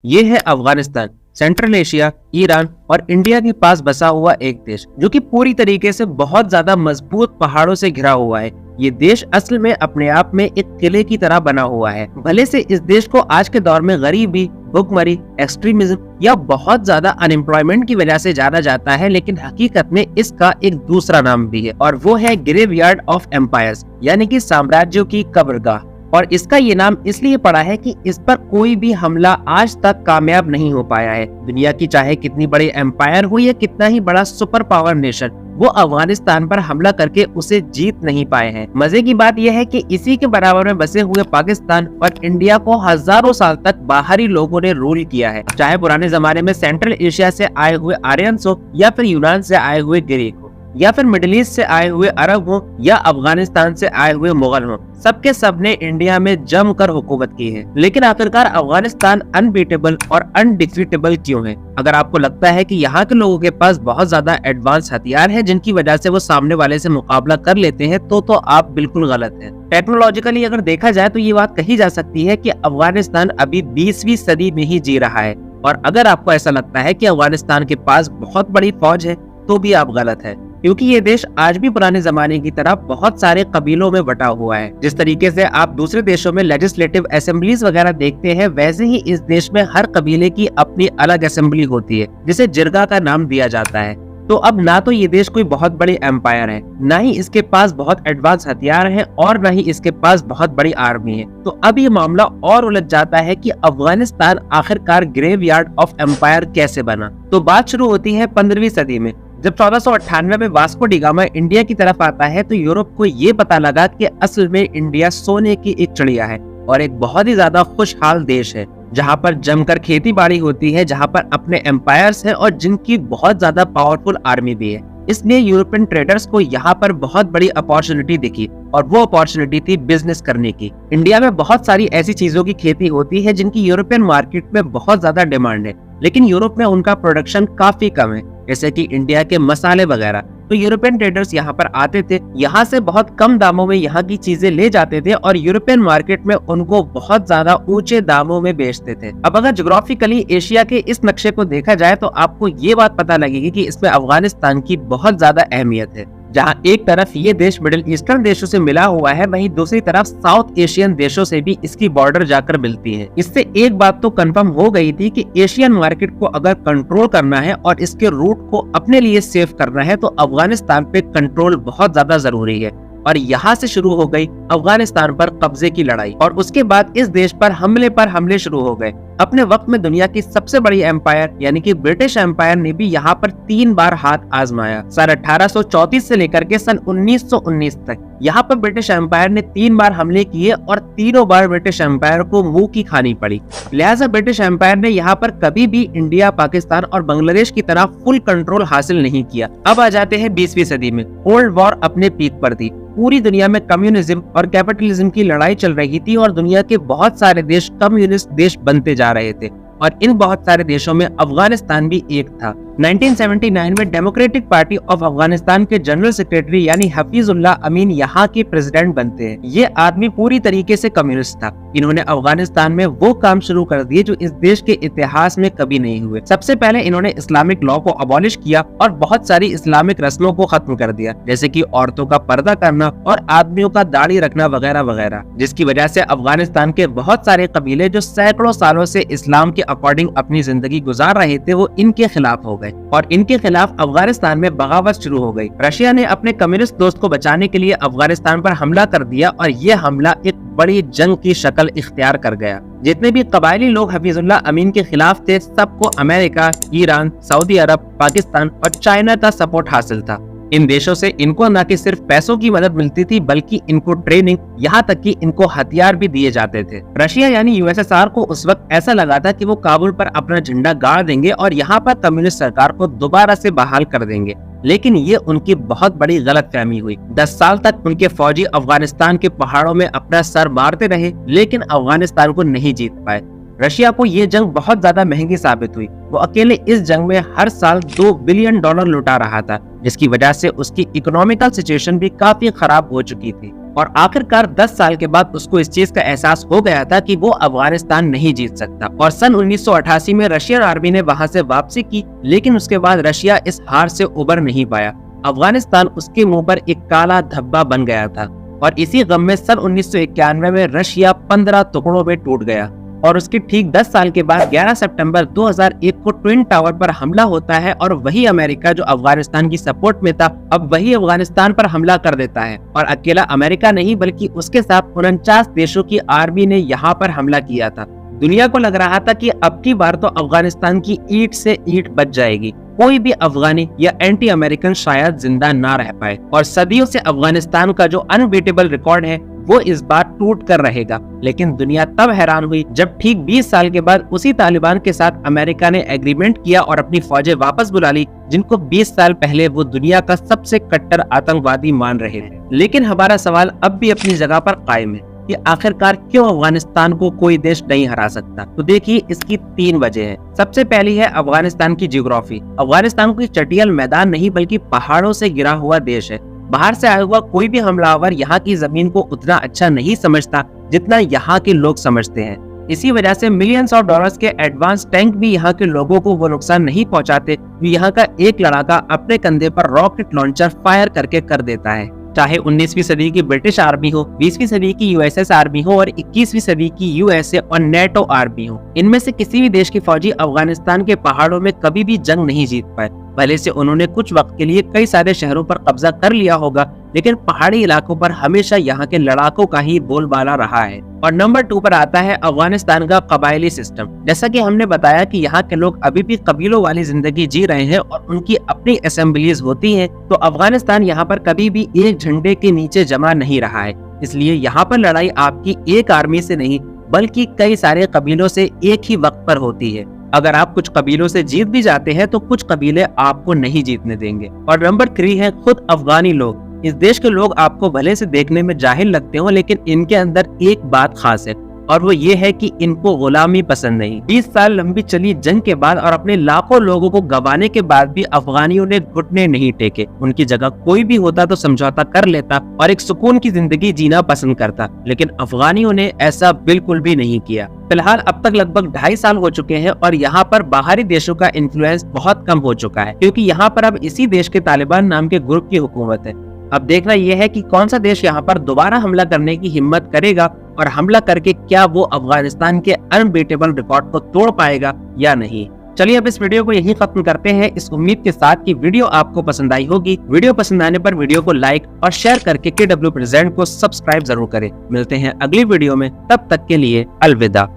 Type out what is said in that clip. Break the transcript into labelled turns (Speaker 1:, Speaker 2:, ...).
Speaker 1: ये है Afghanistan, central Asia, Iran और इंडिया के पास बसा हुआ एक देश जो कि पूरी तरीके से बहुत ज्यादा मजबूत पहाड़ों से घिरा हुआ है। ये देश असल में अपने आप में एक किले की तरह बना हुआ है। भले से इस देश को आज के दौर में गरीबी, भुखमरी, एक्सट्रीमिज्म या बहुत ज्यादा अनएम्प्लॉयमेंट की वजह से जाना जाता है, लेकिन हकीकत में इसका एक दूसरा नाम भी है और वो है ग्रेवयार्ड ऑफ एम्पायर्स, यानी कि साम्राज्यों की कब्रगाह। और इसका ये नाम इसलिए पड़ा है कि इस पर कोई भी हमला आज तक कामयाब नहीं हो पाया है। दुनिया की चाहे कितनी बड़ी एम्पायर हो या कितना ही बड़ा सुपर पावर नेशन, वो अफगानिस्तान पर हमला करके उसे जीत नहीं पाए हैं। मजे की बात यह है कि इसी के बराबर में बसे हुए पाकिस्तान और इंडिया को हजारों साल तक बाहरी लोगों ने रूल किया है, चाहे पुराने जमाने में सेंट्रल एशिया से आए हुए आर्यंस हो या फिर यूनान से आए हुए ग्रीक हो या फिर मिडिल ईस्ट से आए हुए अरब हो या अफगानिस्तान से आए हुए मुगल हो। सबके सबने इंडिया में जमकर हुकूमत की है। लेकिन आखिरकार अफगानिस्तान अनबीटेबल और अनडिफीटेबल क्यों है? अगर आपको लगता है कि यहाँ के लोगों के पास बहुत ज्यादा एडवांस हथियार है जिनकी वजह से वो सामने वाले से मुकाबला कर लेते हैं, तो आप बिल्कुल गलत हैं। टेक्नोलॉजिकली अगर देखा जाए तो ये बात कही जा सकती है कि अफगानिस्तान अभी 20वीं सदी में ही जी रहा है। और अगर आपको ऐसा लगता है कि अफगानिस्तान के पास बहुत बड़ी फौज है, तो भी आप गलत है, क्योंकि ये देश आज भी पुराने जमाने की तरह बहुत सारे कबीलों में बटा हुआ है। जिस तरीके से आप दूसरे देशों में लेजिस्लेटिव असेंबलीज वगैरह देखते हैं, वैसे ही इस देश में हर कबीले की अपनी अलग असेंबली होती है, जिसे जिरगा का नाम दिया जाता है। तो अब ना तो ये देश कोई बहुत बड़ी एम्पायर है, ना ही इसके पास बहुत एडवांस हथियार है और ना ही इसके पास बहुत बड़ी आर्मी है। तो अब ये मामला और उलझ जाता है कि अफगानिस्तान आखिरकार ग्रेवयार्ड ऑफ एम्पायर कैसे बना। तो बात शुरू होती है 15वीं सदी में, जब 1498 में वास्को डी गामा इंडिया की तरफ आता है। तो यूरोप को ये पता लगा कि असल में इंडिया सोने की एक चिड़िया है और एक बहुत ही ज्यादा खुशहाल देश है, जहाँ पर जमकर खेती बाड़ी होती है, जहाँ पर अपने एम्पायर्स हैं और जिनकी बहुत ज्यादा पावरफुल आर्मी भी है। इसलिए यूरोपियन ट्रेडर्स को यहाँ पर बहुत बड़ी अपॉर्चुनिटी दिखी और वो अपॉर्चुनिटी थी बिजनेस करने की। इंडिया में बहुत सारी ऐसी चीजों की खेती होती है जिनकी यूरोपियन मार्केट में बहुत ज्यादा डिमांड है, लेकिन यूरोप में उनका प्रोडक्शन काफी कम है, जैसे कि इंडिया के मसाले वगैरह। तो यूरोपियन ट्रेडर्स यहाँ पर आते थे, यहाँ से बहुत कम दामों में यहाँ की चीजें ले जाते थे और यूरोपियन मार्केट में उनको बहुत ज्यादा ऊंचे दामों में बेचते थे। अब अगर ज्योग्राफिकली एशिया के इस नक्शे को देखा जाए तो आपको ये बात पता लगेगी कि इसमें अफगानिस्तान की बहुत ज्यादा अहमियत है। जहाँ एक तरफ ये देश मिडिल ईस्टर्न देशों से मिला हुआ है, वहीं दूसरी तरफ साउथ एशियन देशों से भी इसकी बॉर्डर जाकर मिलती है। इससे एक बात तो कंफर्म हो गई थी कि एशियन मार्केट को अगर कंट्रोल करना है और इसके रूट को अपने लिए सेव करना है, तो अफगानिस्तान पे कंट्रोल बहुत ज्यादा जरूरी है। और यहाँ से शुरू हो गई अफगानिस्तान पर कब्जे की लड़ाई और उसके बाद इस देश पर हमले शुरू हो गए। अपने वक्त में दुनिया की सबसे बड़ी एम्पायर यानी कि ब्रिटिश एम्पायर ने भी यहाँ पर 3 बार हाथ आजमाया। सन 1834 से लेकर के सन 1919 तक यहाँ पर ब्रिटिश एम्पायर ने 3 बार हमले किए और तीनों बार ब्रिटिश एम्पायर को मुंह की खानी पड़ी। लिहाजा ब्रिटिश एम्पायर ने यहाँ पर कभी भी इंडिया, पाकिस्तान और बांग्लादेश की तरह फुल कंट्रोल हासिल नहीं किया। अब आ जाते हैं 20वीं सदी में। कोल्ड वॉर अपने पीक पर थी। पूरी दुनिया में कम्युनिज्म और कैपिटलिज्म की लड़ाई चल रही थी और दुनिया के बहुत सारे देश कम्युनिस्ट देश बनते जा रहे थे और इन बहुत सारे देशों में अफगानिस्तान भी एक था। 1979 में डेमोक्रेटिक पार्टी ऑफ अफगानिस्तान के जनरल सेक्रेटरी यानी हफीजुल्लाह अमीन यहाँ के प्रेसिडेंट बनते हैं। ये आदमी पूरी तरीके से कम्युनिस्ट था। इन्होंने अफगानिस्तान में वो काम शुरू कर दिए जो इस देश के इतिहास में कभी नहीं हुए। सबसे पहले इन्होंने इस्लामिक लॉ को अबॉलिश किया और बहुत सारी इस्लामिक रस्मों को खत्म कर दिया, जैसे कि औरतों का पर्दा करना और आदमियों का दाढ़ी रखना वगैरह वगैरह, जिसकी वजह से अफगानिस्तान के बहुत सारे कबीले जो सैकड़ों सालों से इस्लाम के अकॉर्डिंग अपनी जिंदगी गुजार रहे थे, वो इनके खिलाफ हो गए और इनके खिलाफ अफगानिस्तान में बगावत शुरू हो गई। रशिया ने अपने कम्युनिस्ट दोस्त को बचाने के लिए अफगानिस्तान पर हमला कर दिया और ये हमला एक बड़ी जंग की शक्ल इख्तियार कर गया। जितने भी कबायली लोग हफीजुल्लाह अमीन के खिलाफ थे, सबको अमेरिका, ईरान, सऊदी अरब, पाकिस्तान और चाइना का सपोर्ट हासिल था। इन देशों से इनको न कि सिर्फ पैसों की मदद मिलती थी, बल्कि इनको ट्रेनिंग, यहाँ तक कि इनको हथियार भी दिए जाते थे। रशिया यानी यूएसएसआर को उस वक्त ऐसा लगा था कि वो काबुल पर अपना झंडा गाड़ देंगे और यहाँ पर कम्युनिस्ट सरकार को दोबारा से बहाल कर देंगे, लेकिन ये उनकी बहुत बड़ी गलतफहमी हुई। 10 साल तक उनके फौजी अफगानिस्तान के पहाड़ों में अपना सर मारते रहे, लेकिन अफगानिस्तान को नहीं जीत पाए। रशिया को ये जंग बहुत ज्यादा महंगी साबित हुई। वो अकेले इस जंग में हर साल $2 बिलियन लुटा रहा था, जिसकी वजह से उसकी इकोनॉमिकल सिचुएशन भी काफी खराब हो चुकी थी। और आखिरकार 10 साल के बाद उसको इस चीज का एहसास हो गया था कि वो अफगानिस्तान नहीं जीत सकता और सन 1988 में रशियन आर्मी ने वहां से वापसी की, लेकिन उसके बाद रशिया इस हार से उबर नहीं पाया। अफगानिस्तान उसके मुंह पर एक काला धब्बा बन गया था और इसी गम में सन 1991 में रशिया 15 टुकड़ों में टूट गया और उसके ठीक 10 साल के बाद 11 सितंबर 2001 को ट्विन टावर पर हमला होता है और वही अमेरिका जो अफगानिस्तान की सपोर्ट में था अब वही अफगानिस्तान पर हमला कर देता है। और अकेला अमेरिका नहीं बल्कि उसके साथ 49 देशों की आर्मी ने यहाँ पर हमला किया था। दुनिया को लग रहा था कि अब की बार तो अफगानिस्तान की ईंट से ईंट बच जाएगी, कोई भी अफगानी या एंटी अमेरिकन शायद जिंदा ना रह पाए और सदियों से अफगानिस्तान का जो अनबीटेबल रिकॉर्ड है वो इस बार टूट कर रहेगा। लेकिन दुनिया तब हैरान हुई जब ठीक 20 साल के बाद उसी तालिबान के साथ अमेरिका ने एग्रीमेंट किया और अपनी फौजें वापस बुला ली, जिनको 20 साल पहले वो दुनिया का सबसे कट्टर आतंकवादी मान रहे थे। लेकिन हमारा सवाल अब भी अपनी जगह पर कायम है कि आखिरकार क्यों अफगानिस्तान को कोई देश नहीं हरा सकता। तो देखिए, इसकी 3 वजह है। सबसे पहली है अफगानिस्तान की जियोग्राफी। अफगानिस्तान कोई चटियल मैदान नहीं बल्कि पहाड़ों से घिरा हुआ देश है। बाहर से आया हुआ कोई भी हमलावर यहाँ की जमीन को उतना अच्छा नहीं समझता जितना यहाँ के लोग समझते हैं। इसी वजह से मिलियंस ऑफ डॉलर्स के एडवांस टैंक भी यहाँ के लोगों को वो नुकसान नहीं पहुँचाते जो यहाँ का एक लड़ाका अपने कंधे पर रॉकेट लॉन्चर फायर करके कर देता है। चाहे 19वीं सदी की ब्रिटिश आर्मी हो, 20वीं सदी की यूएसएस आर्मी हो और 21वीं सदी की यूएसए और नेटो आर्मी हो, इनमें से किसी भी देश की फौजी अफगानिस्तान के पहाड़ों में कभी भी जंग नहीं जीत पाए। भले से उन्होंने कुछ वक्त के लिए कई सारे शहरों पर कब्जा कर लिया होगा, लेकिन पहाड़ी इलाकों पर हमेशा यहाँ के लड़ाकों का ही बोलबाला रहा है। और नंबर 2 पर आता है अफगानिस्तान का कबायली सिस्टम। जैसा कि हमने बताया कि यहाँ के लोग अभी भी कबीलों वाली जिंदगी जी रहे हैं और उनकी अपनी असेंबलीज होती हैं, तो अफगानिस्तान यहाँ पर कभी भी एक झंडे के नीचे जमा नहीं रहा है। इसलिए यहाँ पर लड़ाई आपकी एक आर्मी से नहीं बल्कि कई सारे कबीलों से एक ही वक्त पर होती है। अगर आप कुछ कबीलों से जीत भी जाते हैं तो कुछ कबीले आपको नहीं जीतने देंगे। और नंबर 3 है खुद अफगानी लोग। इस देश के लोग आपको भले से देखने में जाहिल लगते हो, लेकिन इनके अंदर एक बात खास है और वो ये है कि इनको गुलामी पसंद नहीं। 20 साल लंबी चली जंग के बाद और अपने लाखों लोगों को गंवाने के बाद भी अफगानियों ने घुटने नहीं टेके। उनकी जगह कोई भी होता तो समझौता कर लेता और एक सुकून की जिंदगी जीना पसंद करता, लेकिन अफगानियों ने ऐसा बिल्कुल भी नहीं किया। फिलहाल अब तक लगभग 2.5 साल हो चुके हैं और यहाँ पर बाहरी देशों का इन्फ्लुएंस बहुत कम हो चुका है, क्योंकि यहाँ पर अब इसी देश के तालिबान नाम के ग्रुप की हुकूमत है। अब देखना यह है कि कौन सा देश यहाँ पर दोबारा हमला करने की हिम्मत करेगा और हमला करके क्या वो अफगानिस्तान के अनबीटेबल रिकॉर्ड को तोड़ पाएगा या नहीं। चलिए अब इस वीडियो को यहीं खत्म करते हैं, इस उम्मीद के साथ कि वीडियो आपको पसंद आई होगी। वीडियो पसंद आने पर वीडियो को लाइक और शेयर करके KW प्रेजेंट को सब्सक्राइब जरूर करें। मिलते हैं अगली वीडियो में, तब तक के लिए अलविदा।